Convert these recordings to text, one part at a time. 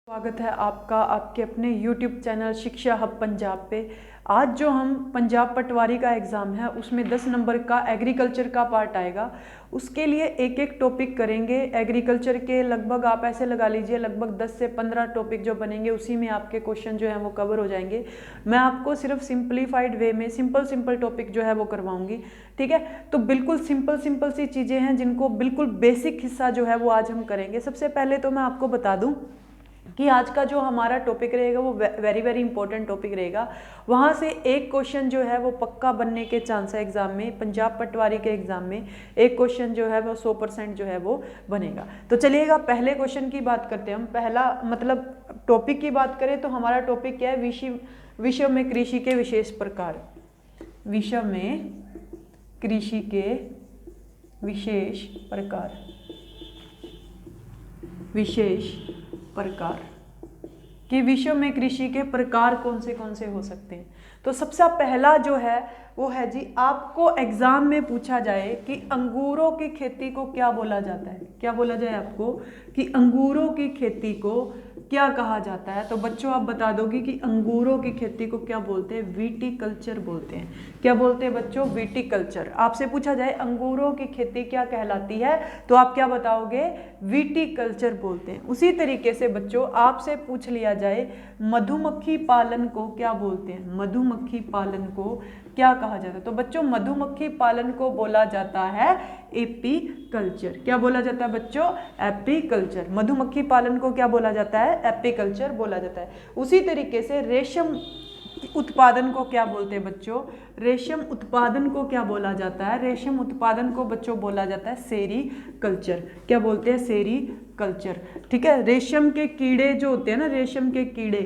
स्वागत है आपका आपके अपने YouTube चैनल शिक्षा हब पंजाब पे। आज जो हम पंजाब पटवारी का एग्ज़ाम है उसमें 10 नंबर का एग्रीकल्चर का पार्ट आएगा। उसके लिए एक एक टॉपिक करेंगे। एग्रीकल्चर के लगभग आप ऐसे लगा लीजिए लगभग 10 से 15 टॉपिक जो बनेंगे उसी में आपके क्वेश्चन जो हैं वो कवर हो जाएंगे। मैं आपको सिर्फ सिंप्लीफाइड वे में सिंपल टॉपिक जो है वो करवाऊँगी, ठीक है। तो बिल्कुल सिंपल सी चीज़ें हैं जिनको बिल्कुल बेसिक हिस्सा जो है वो आज हम करेंगे। सबसे पहले तो मैं आपको बता दूँ कि आज का जो हमारा टॉपिक रहेगा वो वेरी इंपॉर्टेंट टॉपिक रहेगा। वहाँ से एक क्वेश्चन जो है वो पक्का बनने के चांस है एग्जाम में। पंजाब पटवारी के एग्जाम में एक क्वेश्चन जो है वो 100% जो है वो बनेगा। तो चलिएगा पहले क्वेश्चन की बात करते हैं हम। पहला मतलब टॉपिक की बात करें तो हमारा टॉपिक क्या है, विश्व में कृषि के विशेष प्रकार। विश्व में कृषि के विशेष प्रकार, विशेष प्रकार कि विश्व में कृषि के प्रकार कौन से हो सकते हैं। तो सबसे पहला जो है वो है जी, आपको एग्जाम में पूछा जाए कि अंगूरों की खेती को क्या बोला जाता है। क्या बोला जाए आपको कि अंगूरों की खेती को क्या कहा जाता है, तो बच्चों आप बता दोगे कि अंगूरों की खेती को क्या बोलते हैं, विटीकल्चर बोलते हैं। क्या बोलते हैं बच्चों, विटीकल्चर। आपसे पूछा जाए अंगूरों की खेती क्या कहलाती है तो आप क्या बताओगे, विटीकल्चर बोलते हैं। उसी तरीके से बच्चों आपसे पूछ लिया जाए मधुमक्खी पालन को क्या बोलते हैं, मधुमक्खी पालन को क्या कहा जाता है, तो बच्चों मधुमक्खी पालन को बोला जाता है एपीकल्चर। क्या बोला जाता है बच्चों, एपीकल्चर। मधुमक्खी पालन को क्या बोला जाता है, एपीकल्चर बोला जाता है। उसी तरीके से रेशम उत्पादन को क्या बोलते हैं बच्चों, रेशम उत्पादन को क्या बोला जाता है, रेशम उत्पादन को बच्चों बोला जाता है सेरीकल्चर। क्या बोलते हैं, सेरीकल्चर, ठीक है। रेशम के कीड़े जो होते हैं ना, रेशम के कीड़े,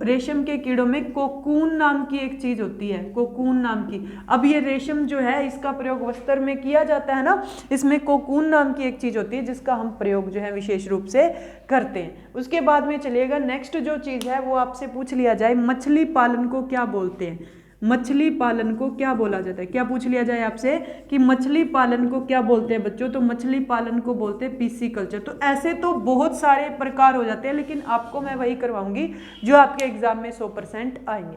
रेशम के कीड़ों में कोकून नाम की एक चीज होती है, कोकून नाम की। अब ये रेशम जो है इसका प्रयोग वस्त्र में किया जाता है ना, इसमें कोकून नाम की एक चीज होती है जिसका हम प्रयोग जो है विशेष रूप से करते हैं। उसके बाद में चलिएगा नेक्स्ट जो चीज है वो आपसे पूछ लिया जाए मछली पालन को क्या बोलते हैं, मछली पालन को क्या बोला जाता है। क्या पूछ लिया जाए आपसे कि मछली पालन को क्या बोलते हैं बच्चों, तो मछली पालन को बोलते हैं पिसिकल्चर। तो ऐसे तो बहुत सारे प्रकार हो जाते हैं लेकिन आपको मैं वही करवाऊंगी जो आपके एग्जाम में 100% आएंगे।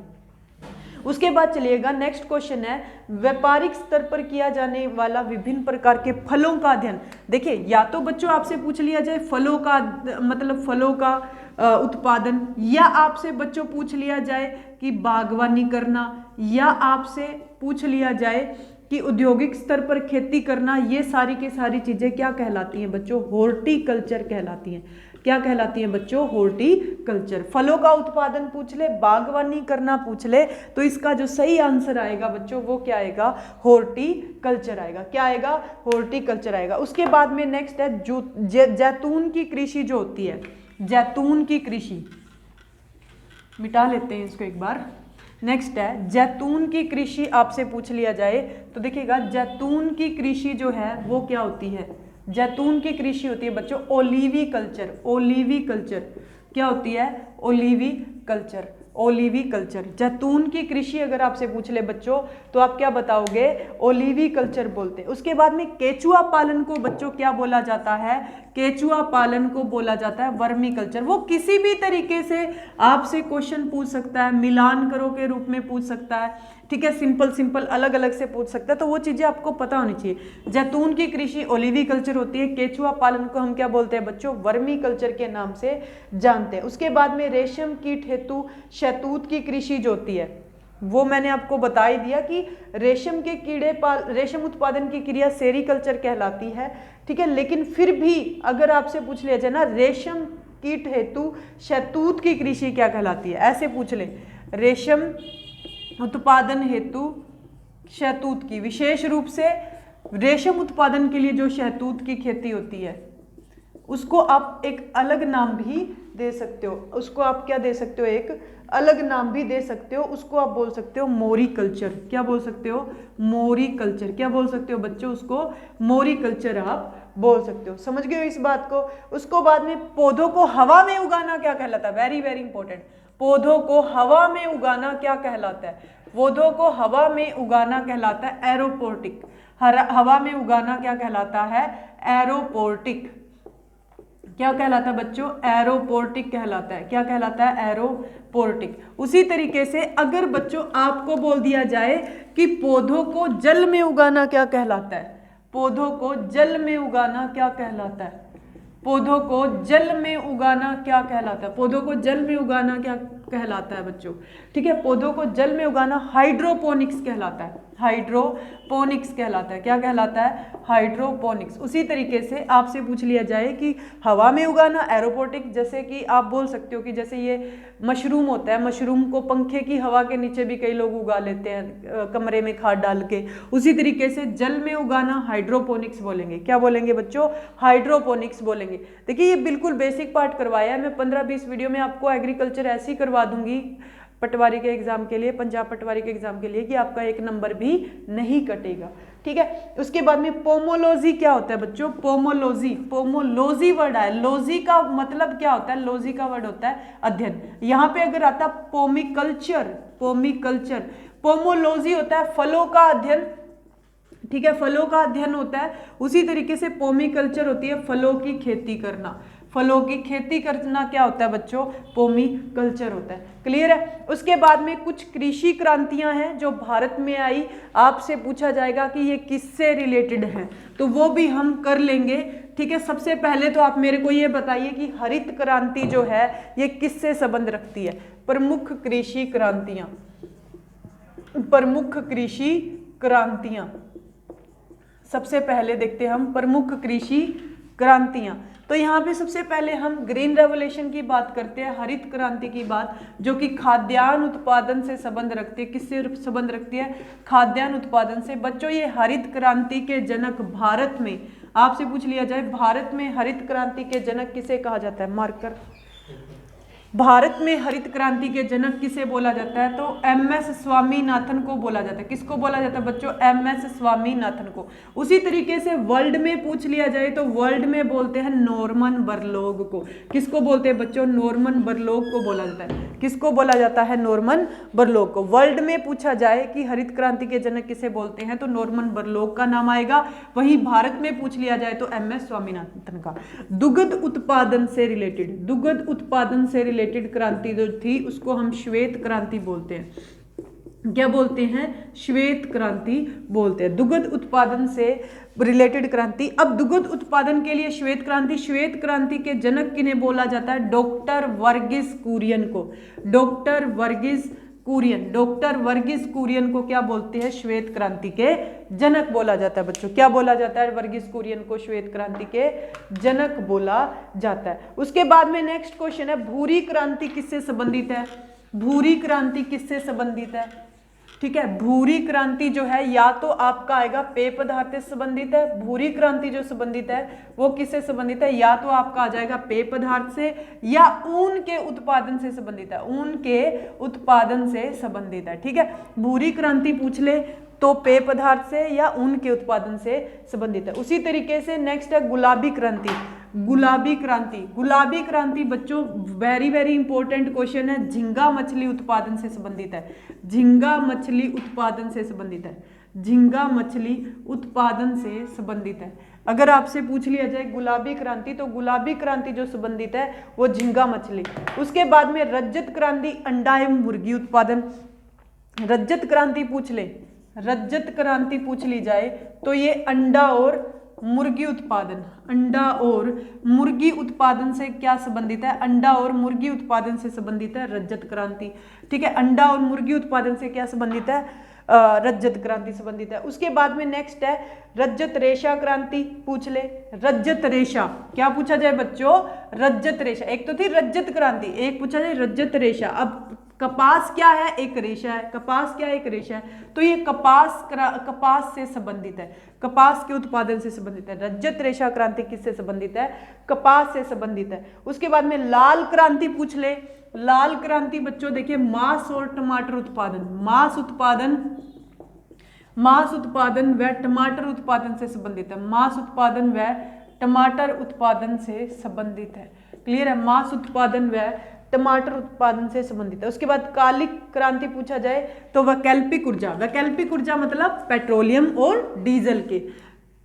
उसके बाद चलिएगा नेक्स्ट क्वेश्चन है व्यापारिक स्तर पर किया जाने वाला विभिन्न प्रकार के फलों का अध्ययन। देखिए या तो बच्चों आपसे पूछ लिया जाए फलों का मतलब फलों का उत्पादन, या आपसे बच्चों पूछ लिया जाए कि बागवानी करना, या आपसे पूछ लिया जाए कि औद्योगिक स्तर पर खेती करना। ये सारी की सारी चीजें क्या कहलाती हैं बच्चों, हॉर्टिकल्चर कहलाती हैं। क्या कहलाती हैं बच्चों, हॉर्टिकल्चर। फलों का उत्पादन पूछ ले, बागवानी करना पूछ ले, तो इसका जो सही आंसर आएगा बच्चों वो क्या आएगा, हॉर्टिकल्चर आएगा। क्या आएगा, हॉर्टिकल्चर आएगा। उसके बाद में नेक्स्ट है जो जैतून की कृषि जो होती है, जैतून की कृषि, मिटा लेते हैं इसको एक बार। नेक्स्ट है जैतून की कृषि आपसे पूछ लिया जाए तो देखिएगा जैतून की कृषि जो है वो क्या होती है, जैतून की कृषि होती है बच्चों ओलिवी कल्चर। ओलिवी कल्चर क्या होती है, ओलिवी कल्चर, ओलिवी कल्चर। जैतून की कृषि अगर आपसे पूछ ले बच्चों तो आप क्या बताओगे, ओलिवी कल्चर बोलते हैं। उसके बाद में केचुआ पालन को बच्चों क्या बोला जाता है, केचुआ पालन को बोला जाता है वर्मी कल्चर। वो किसी भी तरीके से आपसे क्वेश्चन पूछ सकता है, मिलान करो के रूप में पूछ सकता है, ठीक है, सिंपल अलग अलग से पूछ सकता है, तो वो चीजें आपको पता होनी चाहिए। जैतून की कृषि ओलिवी कल्चर होती है, केचुआ पालन को हम क्या बोलते हैं बच्चों, वर्मी कल्चर के नाम से जानते हैं। उसके बाद में रेशम कीट हेतु शहतूत की कृषि जो होती है वो मैंने आपको बता ही दिया कि रेशम के कीड़े रेशम उत्पादन की क्रिया सेरीकल्चर कहलाती है, ठीक है। लेकिन फिर भी अगर आपसे पूछ लिया जाए ना रेशम कीट हेतु शहतूत की कृषि क्या कहलाती है, ऐसे पूछ ले, रेशम उत्पादन हेतु शहतूत की, विशेष रूप से रेशम उत्पादन के लिए जो शहतूत की खेती होती है उसको आप एक अलग नाम भी दे सकते हो, उसको आप क्या दे सकते हो, एक अलग नाम भी दे सकते हो, उसको आप बोल सकते हो मोरी कल्चर। क्या बोल सकते हो, मोरी कल्चर। क्या बोल सकते हो बच्चों, उसको मोरी कल्चर आप बोल सकते हो। समझ गए हो इस बात को। उसको बाद में पौधों को हवा में उगाना क्या कहलाता है, वेरी इंपॉर्टेंट। पौधों को हवा में उगाना क्या कहलाता है, पौधों को हवा में उगाना कहलाता है एरोपोर्टिक। हवा में उगाना क्या कहलाता है, एरोपोर्टिक। क्या कहलाता है बच्चों? एरोपोर्टिक कहलाता है। क्या कहलाता है? एरोपोर्टिक। उसी तरीके से अगर बच्चों आपको बोल दिया जाए कि पौधों को जल में उगाना क्या कहलाता है? पौधों को जल में उगाना क्या कहलाता है? पौधों को जल में उगाना क्या कहलाता है? पौधों को जल में उगाना क्या कहलाता है बच्चों? ठीक है, पौधों को जल में उगाना हाइड्रोपोनिक्स कहलाता है। हाइड्रोपोनिक्स कहलाता है। क्या कहलाता है? हाइड्रोपोनिक्स। उसी तरीके से आपसे पूछ लिया जाए कि हवा में उगाना एरोपोटिक, जैसे कि आप बोल सकते हो कि जैसे ये मशरूम होता है, मशरूम को पंखे की हवा के नीचे भी कई लोग उगा लेते हैं कमरे में खाद डाल के। उसी तरीके से जल में उगाना हाइड्रोपोनिक्स बोलेंगे। क्या बोलेंगे बच्चों? हाइड्रोपोनिक्स बोलेंगे। देखिए ये बिल्कुल बेसिक पार्ट करवाया है। मैं 15-20 वीडियो में आपको एग्रीकल्चर ऐसी करवा दूंगी पटवारी के एग्जाम के लिए, पंजाब पटवारी के एग्जाम के लिए, कि आपका एक नंबर भी नहीं कटेगा। ठीक है, उसके बाद में पोमोलॉजी क्या होता है बच्चों? पोमोलॉजी, पोमोलॉजी वर्ड है। लॉजी का मतलब क्या होता है? लॉजी का वर्ड होता है अध्ययन। यहाँ पे अगर आता पोमिकल्चर, पोमिकल्चर, पोमोलॉजी होता है फलों का अध्ययन। ठीक है, फलों का अध्ययन होता है। उसी तरीके से पोमिकल्चर होती है फलों की खेती करना। फलों की खेती करना क्या होता है बच्चों? पोमिकल्चर होता है। क्लियर है? उसके बाद में कुछ कृषि क्रांतियां हैं जो भारत में आई। आपसे पूछा जाएगा कि ये किससे रिलेटेड हैं, तो वो भी हम कर लेंगे। ठीक है, सबसे पहले तो आप मेरे को ये बताइए कि हरित क्रांति जो है ये किससे संबंध रखती है? प्रमुख कृषि क्रांतियां, प्रमुख कृषि क्रांतियां। सबसे पहले देखते हैं हम प्रमुख कृषि क्रांतियां। तो यहाँ पे सबसे पहले हम ग्रीन रेवोल्यूशन की बात करते हैं, हरित क्रांति की बात, जो कि खाद्यान्न उत्पादन से संबंध रखती है। किससे संबंध रखती है? खाद्यान्न उत्पादन से। बच्चों ये हरित क्रांति के जनक भारत में, आपसे पूछ लिया जाए भारत में हरित क्रांति के जनक किसे कहा जाता है? मार्कर। भारत में हरित क्रांति के जनक किसे बोला जाता है? तो एमएस स्वामीनाथन को बोला जाता है। किसको बोला जाता है बच्चों? एमएस स्वामीनाथन को। उसी तरीके से वर्ल्ड में पूछ लिया जाए तो वर्ल्ड में बोलते हैं नॉर्मन बोरलॉग को। किसको बोलते हैं बच्चों? नॉर्मन बोरलॉग को बोला जाता है। किसको बोला जाता है? नॉर्मन बोरलॉग को। वर्ल्ड में पूछा जाए कि हरित क्रांति के जनक किसे बोलते हैं तो नॉर्मन बोरलॉग का नाम आएगा। वहीं भारत में पूछ लिया जाए तो एमएस स्वामीनाथन का। दुग्ध उत्पादन से रिलेटेड, दुग्ध उत्पादन से रिलेटेड क्रांति जो थी उसको हम श्वेत क्रांति बोलते हैं। क्या बोलते हैं? श्वेत क्रांति बोलते हैं। दुग्ध उत्पादन से रिलेटेड क्रांति। अब दुग्ध उत्पादन के लिए श्वेत क्रांति, श्वेत क्रांति के जनक किन्हें बोला जाता है? डॉक्टर वर्गीस कुरियन को। डॉक्टर वर्गीस कुरियन, डॉक्टर वर्गीस कुरियन को क्या बोलते हैं? श्वेत क्रांति के जनक बोला जाता है बच्चों। क्या बोला जाता है? वर्गीस कुरियन को श्वेत क्रांति के जनक बोला जाता है। उसके बाद में नेक्स्ट क्वेश्चन है, भूरी क्रांति किससे संबंधित है? भूरी क्रांति किससे संबंधित है? ठीक है, भूरी क्रांति जो है या तो आपका आएगा पेय पदार्थ से संबंधित है। भूरी क्रांति जो संबंधित है वो किससे संबंधित है? या तो आपका आ जाएगा पेय पदार्थ से या ऊन के उत्पादन से संबंधित है। ऊन के उत्पादन से संबंधित है। ठीक है, भूरी क्रांति पूछ ले तो पेय पदार्थ से या ऊन के उत्पादन से संबंधित है। उसी तरीके से नेक्स्ट है गुलाबी क्रांति। गुलाबी क्रांति, गुलाबी क्रांति बच्चों वेरी वेरी इंपॉर्टेंट क्वेश्चन है, झींगा मछली उत्पादन से संबंधित है। झींगा मछली उत्पादन से संबंधित है। झींगा मछली उत्पादन से संबंधित है। अगर आपसे पूछ लिया जाए गुलाबी क्रांति तो गुलाबी क्रांति जो संबंधित है वो झींगा मछली। उसके बाद में रजत क्रांति, अंडा एवं मुर्गी उत्पादन। रजत क्रांति पूछ ले, रजत क्रांति पूछ ली जाए तो ये अंडा और मुर्गी उत्पादन, अंडा और मुर्गी उत्पादन से क्या संबंधित है? अंडा और मुर्गी उत्पादन से संबंधित है रजत क्रांति। ठीक है, अंडा और मुर्गी उत्पादन से क्या संबंधित है? रजत क्रांति संबंधित है। उसके बाद में नेक्स्ट है रजत रेशा क्रांति पूछ ले। रजत रेशा क्या पूछा जाए बच्चों? रजत रेशा। एक तो थी रजत क्रांति, एक पूछा जाए रजत रेशा। अब कपास क्या है? एक रेशा है। कपास क्या है? एक रेशा है। तो ये कपास से संबंधित है, कपास के उत्पादन से संबंधित है। रजत रेशा क्रांति किससे संबंधित है? कपास से संबंधित है। उसके बाद में लाल क्रांति पूछ ले। लाल क्रांति बच्चों देखिए मांस और टमाटर उत्पादन, मांस उत्पादन व टमाटर उत्पादन से संबंधित है। मांस उत्पादन व टमाटर उत्पादन से संबंधित है। क्लियर है? मांस उत्पादन व टमाटर उत्पादन से संबंधित है। उसके बाद काली क्रांति पूछा जाए तो वैकल्पिक ऊर्जा, वैकल्पिक ऊर्जा मतलब पेट्रोलियम और डीजल के।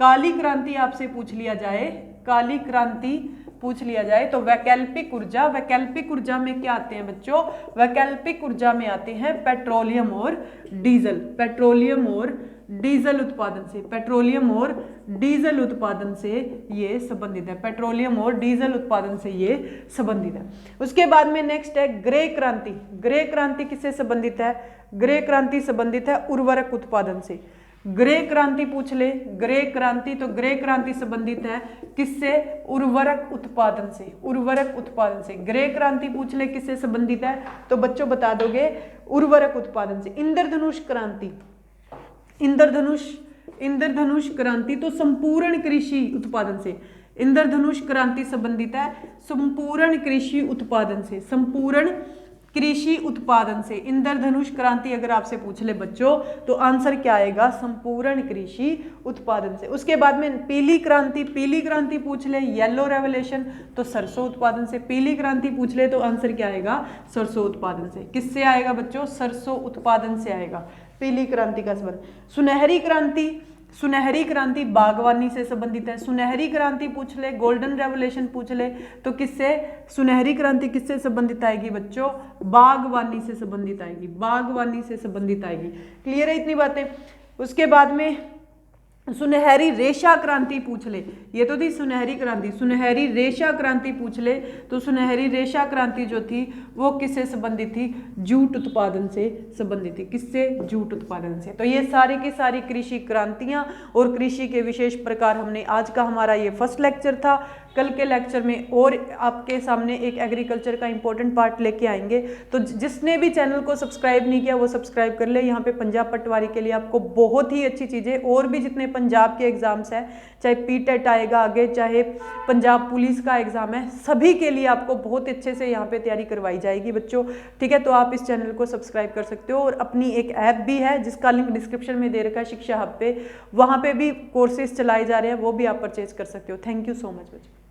काली क्रांति आपसे पूछ लिया जाए, काली क्रांति पूछ लिया जाए तो वैकल्पिक ऊर्जा, वैकल्पिक ऊर्जा में क्या आते हैं बच्चों, वैकल्पिक ऊर्जा में आते हैं पेट्रोलियम और डीजल, पेट्रोलियम और डीजल उत्पादन से, पेट्रोलियम और डीजल उत्पादन से ये संबंधित है, पेट्रोलियम और डीजल उत्पादन से ये संबंधित है। उसके बाद में नेक्स्ट है ग्रे क्रांति, ग्रे क्रांति किससे संबंधित है, ग्रे क्रांति संबंधित है उर्वरक उत्पादन से, ग्रे क्रांति पूछ ले, ग्रे क्रांति, तो ग्रे क्रांति संबंधित है किससे, उर्वरक उत्पादन से, उर्वरक उत्पादन से, ग्रे क्रांति पूछ ले किससे संबंधित है, तो बच्चों बता दोगे उर्वरक उत्पादन से। इंद्रधनुष क्रांति, इंद्रधनुष, इंद्रधनुष क्रांति तो संपूर्ण कृषि उत्पादन से, इंद्रधनुष क्रांति संबंधित है संपूर्ण कृषि उत्पादन से, संपूर्ण कृषि उत्पादन से। इंद्रधनुष क्रांति अगर आपसे पूछ ले बच्चों तो आंसर क्या आएगा, संपूर्ण कृषि उत्पादन से। उसके बाद में पीली क्रांति, पीली क्रांति पूछ ले येलो रेवोल्यूशन तो सरसों उत्पादन से, पीली क्रांति पूछ ले तो आंसर क्या आएगा, सरसों उत्पादन से। किससे आएगा बच्चों, सरसों उत्पादन से आएगा पीली क्रांति का संबंध। सुनहरी क्रांति, सुनहरी क्रांति बागवानी से संबंधित है, सुनहरी क्रांति पूछ ले, गोल्डन रेवोल्यूशन पूछ ले तो किससे, सुनहरी क्रांति किससे संबंधित आएगी बच्चों, बागवानी से संबंधित आएगी, बागवानी से संबंधित आएगी। क्लियर है इतनी बातें। उसके बाद में सुनहरी रेशा क्रांति पूछ ले, ये तो थी सुनहरी क्रांति, सुनहरी रेशा क्रांति पूछ ले तो सुनहरी रेशा क्रांति जो थी वो किससे संबंधित थी, जूट उत्पादन से संबंधित थी, किससे, जूट उत्पादन से। तो ये सारी की सारी कृषि क्रांतियां और कृषि के विशेष प्रकार हमने, आज का हमारा ये फर्स्ट लेक्चर था। कल के लेक्चर में और आपके सामने एक एग्रीकल्चर का इंपॉर्टेंट पार्ट लेके आएंगे, तो जिसने भी चैनल को सब्सक्राइब नहीं किया वो सब्सक्राइब कर ले। यहाँ पे पंजाब पटवारी के लिए आपको बहुत ही अच्छी चीज़ें, और भी जितने पंजाब के एग्जाम्स हैं, चाहे पीटेट आएगा आगे, चाहे पंजाब पुलिस का एग्जाम है, सभी के लिए आपको बहुत अच्छे से यहाँ पे तैयारी करवाई जाएगी बच्चों। ठीक है, तो आप इस चैनल को सब्सक्राइब कर सकते हो। और अपनी एक ऐप भी है जिसका लिंक डिस्क्रिप्शन में दे रखा है, शिक्षा हब पे, वहाँ पे भी कोर्सेज चलाए जा रहे हैं, वो भी आप परचेज कर सकते हो। थैंक यू सो मच बच्चों।